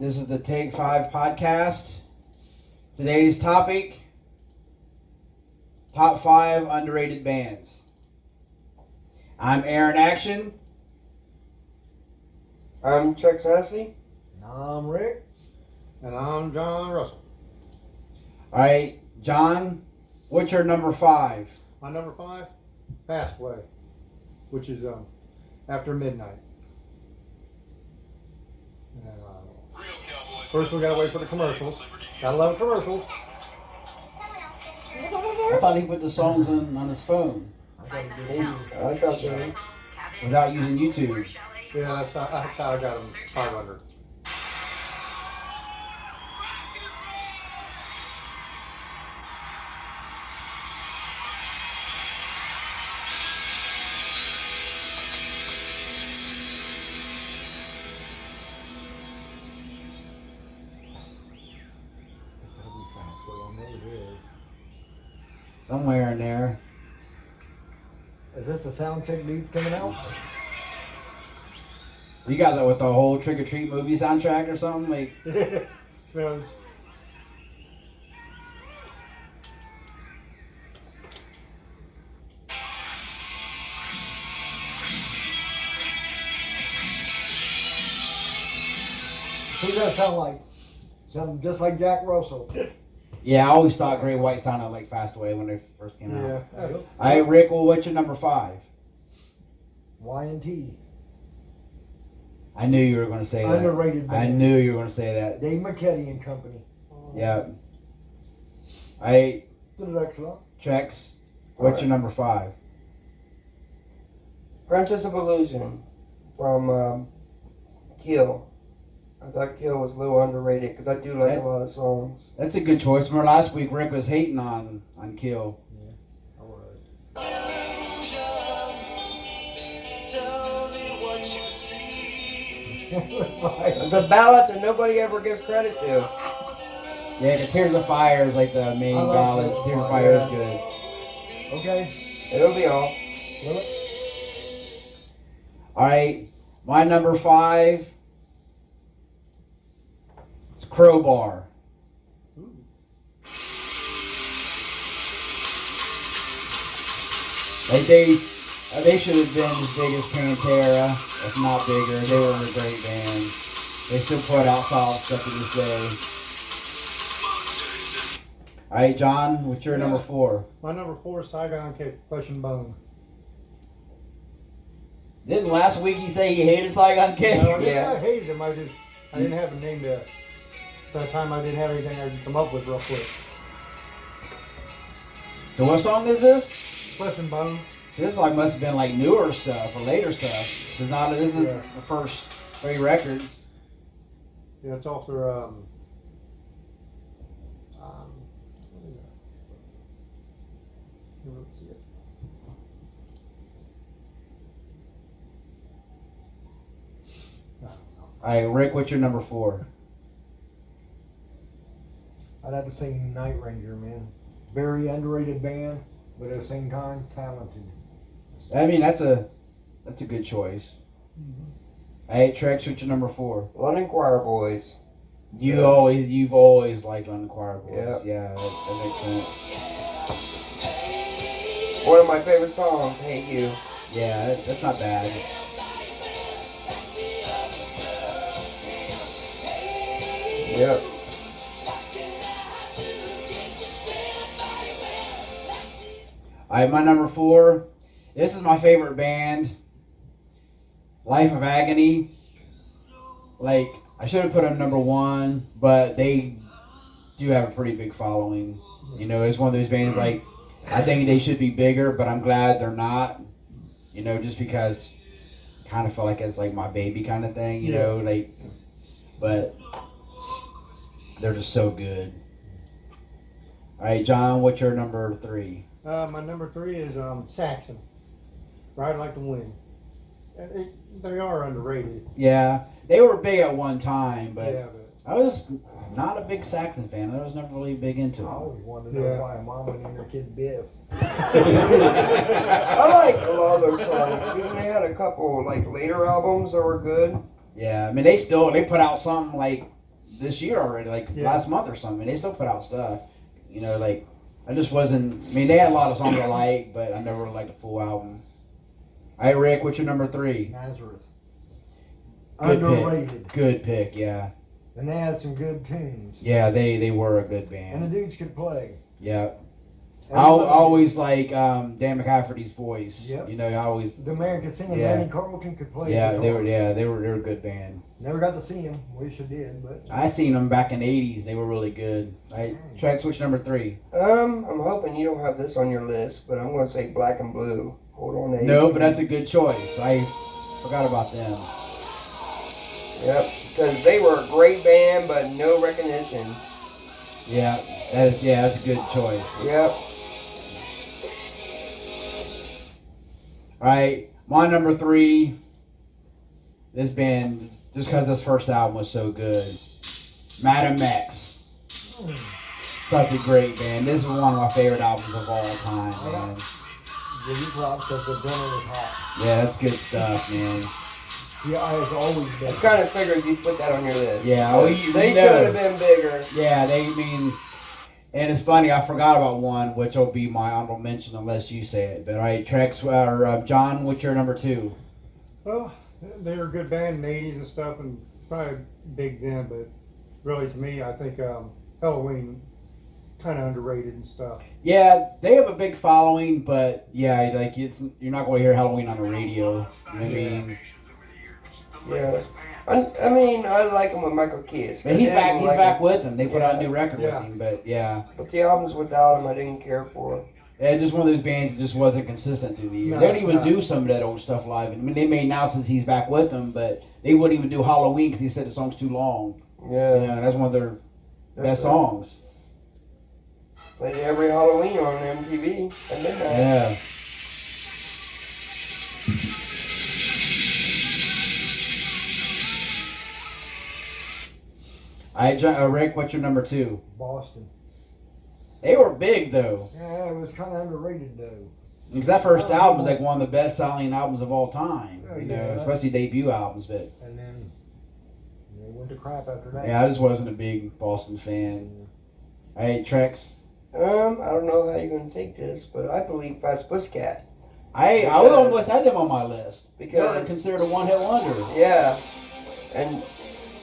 This is the Take 5 podcast. Today's topic, top 5 underrated bands. I'm Aaron Action. I'm Chuck Sassy. I'm Rick. And I'm John Russell. All right, John, what's your number 5? My number 5, Fast Way, which is After Midnight. And, first we gotta wait for the commercials. Gotta love commercials. I thought he put the songs on his phone I thought so. without using YouTube. Yeah, that's how I got them 500. Somewhere in there. Is this a sound check dude coming out? You got that with the whole Trick or Treat movie soundtrack or something? Like, No, Who does that sound like? Sound just like Jack Russell. yeah, I always thought Great White sounded like Fast Away when they first came out. yeah. All right, Rick, well, what's your number 5? Y&T. I knew you were going to say that. Underrated band. I knew you were going to say that. Dave McKetty and Company. Yeah. All right, This is excellent. Trex, what's Alright. your number 5? Princess of Illusion from Kill. I thought Kill was a little underrated because I do like a lot of songs. That's a good choice. Remember last week Rick was hating on Kill. I was. It's a ballad that nobody ever gives credit to. Yeah, 'cause Tears of Fire is like the main I like ballad. Tears of Tears of Fire, Fire is good. Okay. It'll be all. Will it? All right, my number 5 is CROWBAR. Like they should have been as big as Pantera, if not bigger. They were a great band. They still put out solid stuff to this day. All right, John, what's your number 4? My number 4 is Saigon Kick, Flesh and Bone. Didn't last week you say you hated Saigon Kick? No, I didn't Yeah. say I hated them. I didn't have a name to. At that time, I didn't have anything I could come up with real quick. So what song is this? Flesh and Bone. This like must have been like newer stuff or later stuff. This isn't Yeah. the first 3 records. Yeah, it's off their what is that? Can't really see it. All right, Rick, what's your number 4? I'd have to say Night Ranger, man. Very underrated band, but at the same time, talented. I mean, that's a good choice. All right, Trex, what's your number 4? London Choir Boys. You've Yeah. always liked London Choir Boys. Yeah. Yeah, that makes sense. One of my favorite songs, Hate You. Yeah, that's not bad. Yep. All right, my number 4. This is my favorite band, Life of Agony. Like, I should have put them number 1, but they do have a pretty big following. You know, it's one of those bands, like, I think they should be bigger, but I'm glad they're not. You know, just because I kind of feel like it's like my baby kind of thing, you know, like, but they're just so good. All right, John, what's your number 3? My number 3 is Saxon. Ride Like the Wind. They are underrated. Yeah, they were big at one time, but Yeah, but I was not a big Saxon fan. I was never really big into I them. always wanted to know Yeah. why Mama named her kid Biff. I like a lot of their songs. Even they had a couple like later albums that were good. Yeah, I mean they put out something like this year already, like Yeah. last month or something. They still put out stuff. You know, like I just wasn't. I mean, they had a lot of songs I like, but I never liked the full album. All right, Rick, what's your number 3? Nazareth. Good Underrated. pick. Good pick, yeah. And they had some good tunes. Yeah, they were a good And the band. dudes could play. Yeah. I Everybody- always like Dan McCafferty's voice. Yep. You know, I always. The man could sing, and Yeah. Manny Carlton could play. Yeah, guitar. they were a good band. Never got to see him. Wish I did, but I seen them back in the '80s. They were really good. Track switch number 3. I'm hoping you don't have this on your list, but I'm going to say Black and Blue. Hold on to No, AGONY. but that's a good choice. I forgot about them. Yep, because they were a great band, but no recognition. Yeah, that's a good choice. Yep. All right, my number 3. This band, just because this first album was so good. Madam X. Such a great band. This is one of my favorite albums of all time, man. give you props because the dinner was hot. Yeah, that's good stuff, man. Yeah, it's always I been. kind of figured you'd put that on your list. Yeah, well, you They know. could have been bigger. Yeah, and it's funny, I forgot about one, which will be my honorable mention unless you say it. But all right, John, what's your number 2? Well, they were a good band in the 80s and stuff, and probably big then, but really to me, I think Halloween kind of underrated and stuff. Yeah, they have a big following, but yeah, like you're not going to hear Halloween on the radio. You know what I mean? Yeah. I mean, I like him with Michael Kidd. But he's back. He's like back him. with them. They put out a new record Yeah. with him. But yeah, But the albums without him, I didn't care for. just one of those bands that just wasn't consistent through the years. No, They don't even no. do some of that old stuff live. I mean, they may now since he's back with them, but they wouldn't even do Halloween because he said the song's too long. Yeah. You know, that's one of their That's best it. songs. Played every Halloween on MTV at midnight. Yeah. Rick, what's your number 2? Boston. They were big though. Yeah, it was kind of underrated though. Because that first album was like one of the best selling albums of all time. Oh, You know, yeah. especially debut albums. But And then they went to crap after that. yeah, I just wasn't a big Boston fan. Hey, Trex. I don't know how you're going to take this, but I believe Fast Pussycat. I would almost had them on my list. They're Because, considered a one-hit wonder. yeah. And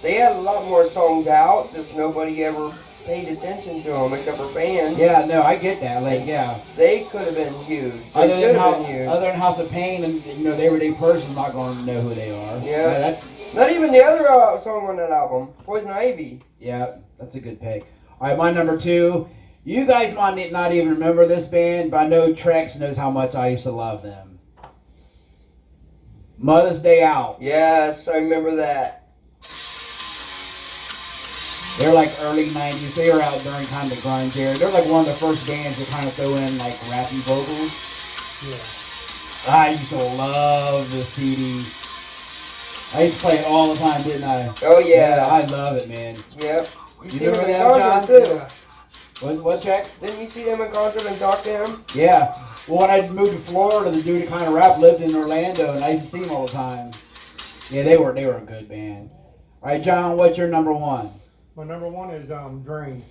they had a lot more songs out, just nobody ever paid attention to them except for fans. Yeah, no, I get that. Like, yeah. They could have been huge. They Other should than, have been huge. other than House of Pain and, you know, the everyday person's not going to know who they are. Yeah. That's Not even the other song on that album, Poison Ivy. Yeah, that's a good pick. All right, my number 2. You guys might not even remember this band, but I know Trex knows how much I used to love them. Mother's Day Out. Yes, I remember that. They're like early 90s. They were out during kind of the grunge era. They're like one of the first bands to kind of throw in like rappy vocals. Yeah. I used to love this CD. I used to play it all the time, didn't I? Oh, yeah. I love it, man. Yep. You You see them remember in that, concert, John? too. What Trex? Didn't you see them in concert and talk to him? Yeah. Well, when I moved to Florida, the dude that kind of rap lived in Orlando, and I used to see him all the time. Yeah, they were a good band. All right, John, what's your number 1? My number 1 is Drain.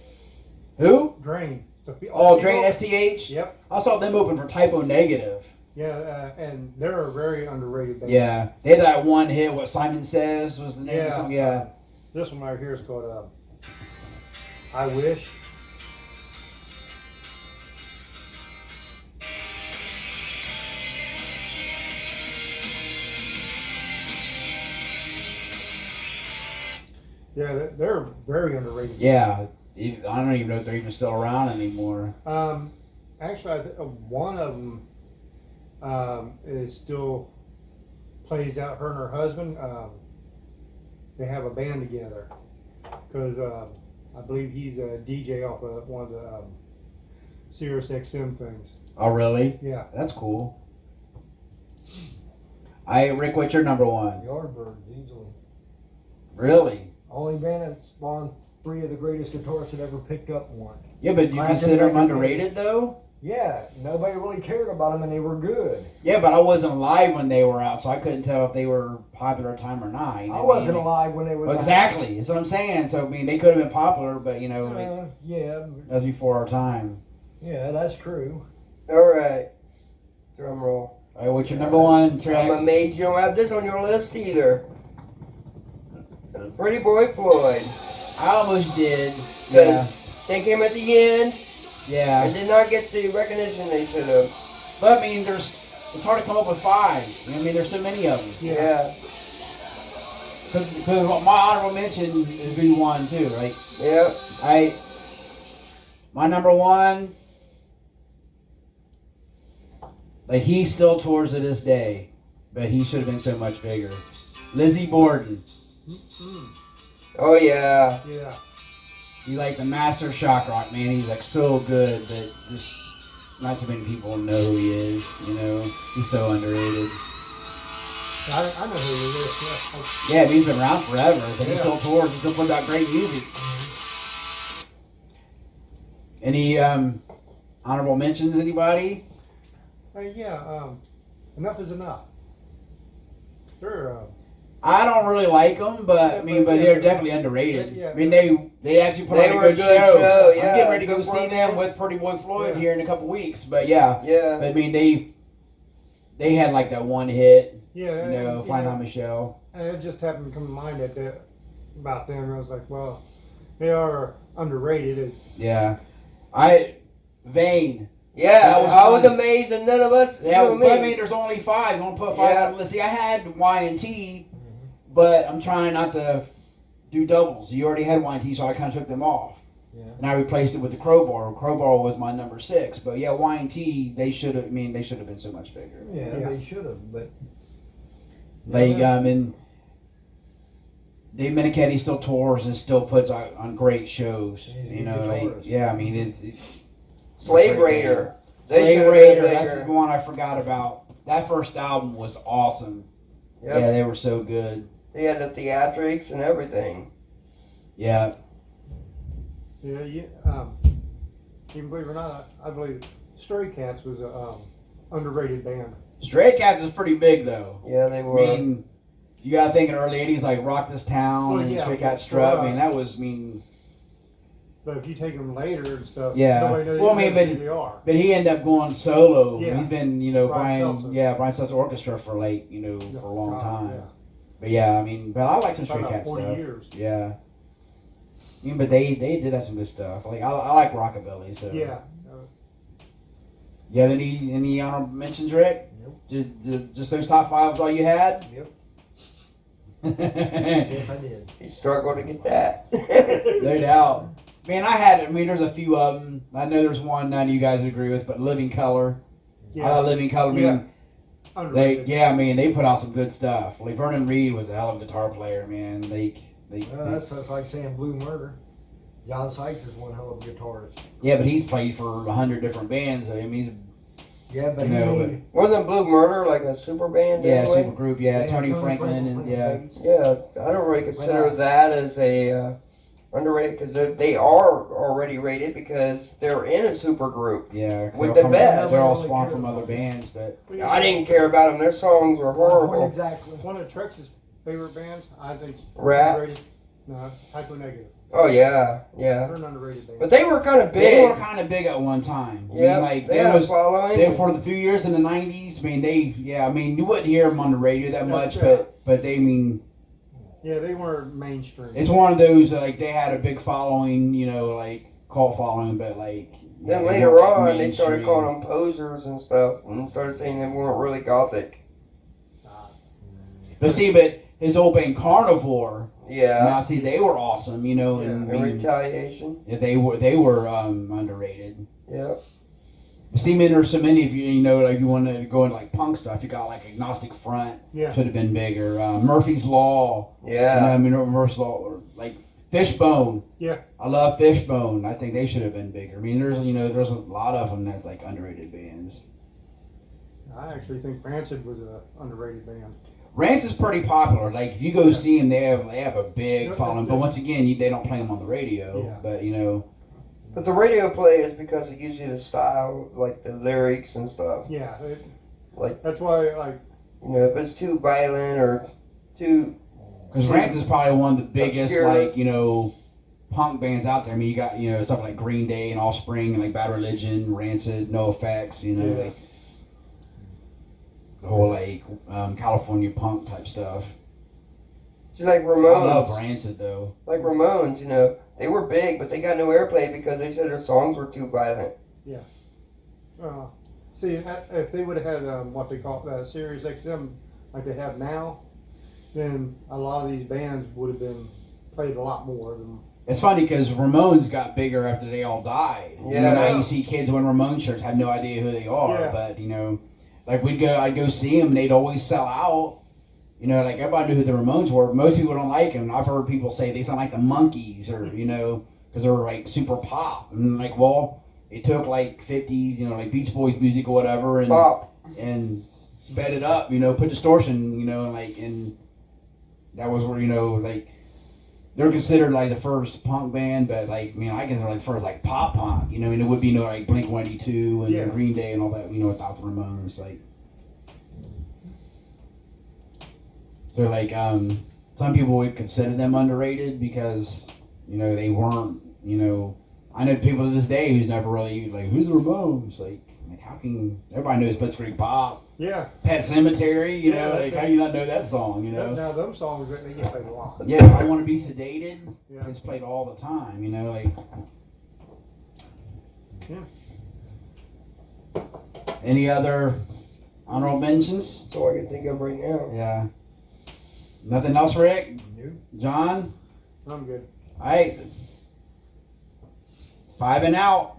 Who? Drain. Oh, Drain STH? Yep. I saw them open for Typo Negative. Yeah, and they're a very underrated band. Yeah. They had that one hit, What Simon Says was the name of the song. Yeah. This one right here is called I Wish. Yeah, they're very underrated. Yeah. I don't even know if they're even still around anymore. Actually, one of them is still plays out. Her and her husband, they have a band together because I believe he's a DJ off of one of the Sirius XM things. Oh, really? Yeah. That's cool. Rick, what's your number 1? Yardbirds, easily. Really? Only band that spawned 3 of the greatest guitarists that ever picked up one. Yeah, but do you Clapton, consider them Michael underrated, though? Yeah, nobody really cared about them, and they were good. Yeah, but I wasn't alive when they were out, so I couldn't tell if they were popular at the time or not. You know I what wasn't mean? alive when they were. Well, exactly. That's what I'm saying. So I mean, they could have been popular, but you know, like, Yeah, that was before our time. yeah, that's true. All right. Drum roll. All right, what's your number one I'm track? amazed you don't have this on your list either. Pretty Boy Floyd. I almost did. Yeah, They came at the end and yeah. did not get the recognition they should have. But I mean, it's hard to come up with 5. You know what I mean, there's so many of them. Yeah. Because my honorable mention is B1 too, right? Yeah. My number one, like he's still tours to this day, but he should have been so much bigger. Lizzie Borden. Oh yeah. Yeah. He's like the master of shock rock, man. He's like so good, but just not so many people know who he is. You know, he's so underrated. I know who he is. Yeah. Yeah, but he's been around forever. It's like he Yeah. still tours, he still puts out great music. Any honorable mentions? Anybody? Yeah. Enough is enough. They're I don't really like them, but I mean, but they're definitely underrated. Yeah. I mean, they actually put They on a were good show. I'm yeah. getting ready to go Good see work, them man. with Pretty Boy Floyd Yeah. here in a couple weeks. But yeah, Yeah. I mean they had like that one hit, yeah. you know, and, Flying on Michelle. and it just happened to come to mind about them. I was like, well, they are underrated. Yeah, Vane. Yeah. That was I was fun. amazed that none of us. Yeah, you know but I me. mean, there's only 5. You want to put 5 Yeah. on the list. See, I had Y and T, but I'm trying not to do doubles. You already had Y and T, so I kind of took them off. Yeah. And I replaced it with the Crowbar. Crowbar was my number 6. But yeah, Y and T, they should have been so much bigger. Yeah, Yeah. they should have, but Like, Yeah. and Dave Minichetti still tours and still puts on great shows. He's a You good know, like, guitarist. yeah, I mean, it's Slave Raider. They Slave should have Raider, been that's bigger. the one I forgot about. That first album was awesome. Yep. Yeah, they were so good. They had the theatrics and everything. Yeah. Yeah. You can believe it or not, I believe Stray Cats was a underrated band. Stray Cats is pretty big though. Yeah, they I were. mean, you gotta think in the early 80s, like Rock This Town Well, and yeah, Stray Cat for Strut. I us. mean, that was, I mean, But if you take them later and stuff, Yeah. nobody knows Well, I mean, who they are. but he ended up going solo. Yeah. He's been, you know, Brian Brian Setzer. Setzer Orchestra for like, you know, for a long God, time. Yeah. But yeah, I mean, but I like some Stray About Cat 40 stuff. years. Yeah. I mean, but they did have some good stuff. Like I like rockabilly. So Yeah. You have any honorable mentions, Rick? Nope. Just those top 5 was all you had? Yep. No Yes, I did. He struggled to get that. doubt. Man, I mean, there's a few of them. I know there's one none of you guys agree with, but Living Color. I Yeah. love Living Color. I mean, Yeah. Underrated. they put out some good stuff. Like Vernon Reed was a hell of a guitar player, man. That's like saying Blue Murder. John Sykes is one hell of a guitarist. Yeah, but he's played for 100 different bands. I mean, Yeah, but No, he made Wasn't Blue Murder like a super band yeah, anyway? super group. Yeah, Tony Franklin and yeah. bass. Yeah, I don't really consider that as a underrated because they are already rated because they're in a super group. Yeah, 'cause With they're the all best. They're all spawned from other bands, but I didn't care about them. Their songs were horrible. Exactly. One of Trex's favorite bands, I think. Rat? Underrated. No, Typo Negative. Oh yeah, yeah. They're an underrated band. But they were kind of they big. were kind of big at one time. I Yeah, mean, like they there had a was following. they for the few years in the '90s. I mean, I mean, you wouldn't hear them on the radio that Yeah, much, yeah. but they I mean. Yeah, they weren't mainstream. It's one of those like they had a big following, you know, like cult following, but like Then they later weren't, like, on, they started mainstream. calling them posers and stuff, and started saying they weren't really gothic. But see, but his old band Carnivore, Yeah. now see they were awesome, you know, Yeah. and And retaliation. yeah, they were underrated. Yeah. But see, I mean, there's so many of you know, like you want to go into like punk stuff. You got like Agnostic Front, Yeah. should have been bigger. Murphy's Law, you know, Yeah. I mean, Murphy's Law, or like Fishbone. Yeah. I love Fishbone. I think they should have been bigger. I mean, there's a lot of them that's like underrated bands. I actually think Rancid was an underrated band. Rancid's pretty popular. Like if you go see them, they have a big Yeah, following. yeah. But once again, they don't play them on the radio. Yeah. But you know, But the radio play is because it gives you the style, like the lyrics and stuff. Yeah, Like, that's why, like, you know, if it's too violent or too, Because Rancid is probably one of the biggest, obscure. like, you know, punk bands out there. I mean, you got, you know, stuff like Green Day and Offspring and like Bad Religion, Rancid, No Effects, you know, Yeah. like the whole like California punk type stuff. see, like I Ramones. love Rancid though. Like Ramones, you know, they were big, but they got no airplay because they said their songs were too violent. see, if they would have had what they call Sirius XM like they have now, then a lot of these bands would have been played a lot more than. It's funny because Ramones got bigger after they all died. You know, Yeah. now you see kids wearing Ramones shirts, have no idea who they are. Yeah. But you know, like I'd go see them, and they'd always sell out. You know, like everybody knew who the Ramones were. Most people don't like them. I've heard people say they sound like the Monkees, or you know, because they were like super pop. And like, well, it took like 50s, you know, like Beach Boys music or whatever, and Pop. and sped it up. You know, put distortion. You know, like and that was where you know like. They're considered like the first punk band, but like, I mean, I consider like the first like pop punk, you know, and it would be no like Blink-182 and Yeah. Green Day and all that, you know, without the Ramones, like. So like, some people would consider them underrated because, you know, they weren't, you know, I know people to this day who's never really like, who's the Ramones? Like how can everybody knows Blitzkrieg Bop, Yeah. Pet Cemetery, you know, Yeah, like how you not know that song, you know? Now them songs they get played a lot. Yeah, I Want to Be Sedated. Yeah. It's played all the time, you know, like. Yeah. Any other honorable mentions? That's all I can think of right now. Yeah. Nothing else, Rick? Nope. John? I'm good. All right. 5 and out.